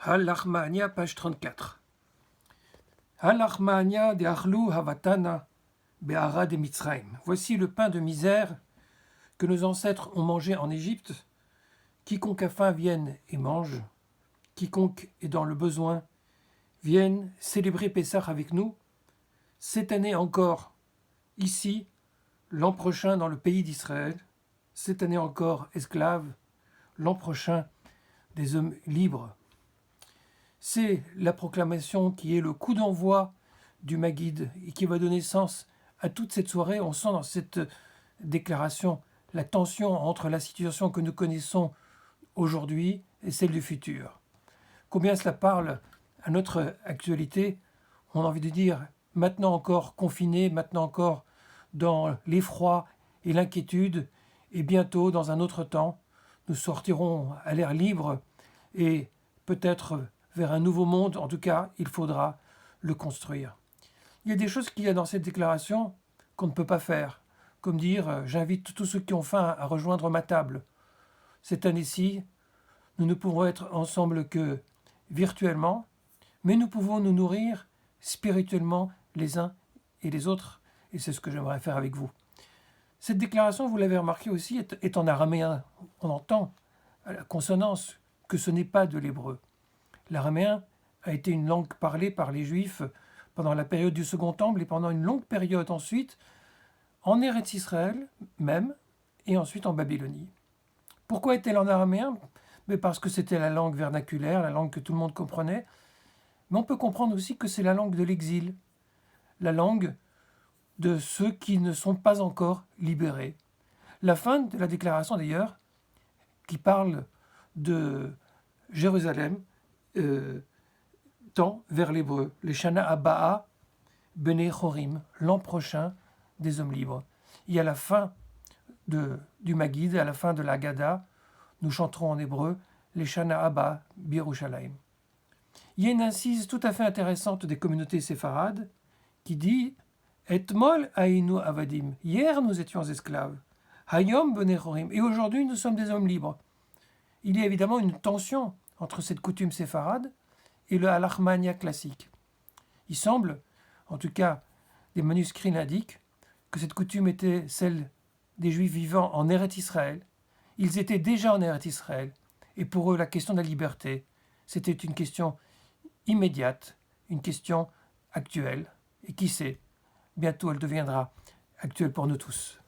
Al-Rahmania, page 34. Al-Rahmania de Achlou Havatana Be'ara de Mitzrayim. Voici le pain de misère que nos ancêtres ont mangé en Égypte. Quiconque a faim vienne et mange. Quiconque est dans le besoin vienne célébrer Pessah avec nous. Cette année encore, ici, l'an prochain dans le pays d'Israël. Cette année encore esclaves, l'an prochain des hommes libres. C'est la proclamation qui est le coup d'envoi du Maguide et qui va donner sens à toute cette soirée. On sent dans cette déclaration la tension entre la situation que nous connaissons aujourd'hui et celle du futur. Combien cela parle à notre actualité. On a envie de dire, maintenant encore confiné, maintenant encore dans l'effroi et l'inquiétude, et bientôt, dans un autre temps, nous sortirons à l'air libre et peut-être vers un nouveau monde. En tout cas, il faudra le construire. Il y a des choses qu'il y a dans cette déclaration qu'on ne peut pas faire, comme dire j'invite tous ceux qui ont faim à rejoindre ma table. Cette année-ci, nous ne pourrons être ensemble que virtuellement, mais nous pouvons nous nourrir spirituellement les uns et les autres, et c'est ce que j'aimerais faire avec vous. Cette déclaration, vous l'avez remarqué aussi, est en araméen. On entend à la consonance que ce n'est pas de l'hébreu. L'araméen a été une langue parlée par les Juifs pendant la période du Second Temple et pendant une longue période ensuite, en Eretz Israël même, et ensuite en Babylonie. Pourquoi est-elle en araméen ? Mais parce que c'était la langue vernaculaire, la langue que tout le monde comprenait. Mais on peut comprendre aussi que c'est la langue de l'exil, la langue de ceux qui ne sont pas encore libérés. La fin de la déclaration d'ailleurs, qui parle de Jérusalem, tend vers l'hébreu, les Shana Abba'a Bene Chorim, l'an prochain des hommes libres. Et à la fin du Maguide, à la fin de la Haggadah, nous chanterons en hébreu les Shana Abba Birushalayim. Il y a une incise tout à fait intéressante des communautés séfarades qui dit Etmol Ainu Avadim. Hier nous étions esclaves. Hayom Bene Chorim. Et aujourd'hui nous sommes des hommes libres. Il y a évidemment une tension entre cette coutume séfarade et le Al-Rahmania classique. Il semble, en tout cas des manuscrits l'indiquent, que cette coutume était celle des Juifs vivant en Eretz Israël. Ils étaient déjà en Eretz Israël, et pour eux la question de la liberté, c'était une question immédiate, une question actuelle, et qui sait, bientôt elle deviendra actuelle pour nous tous.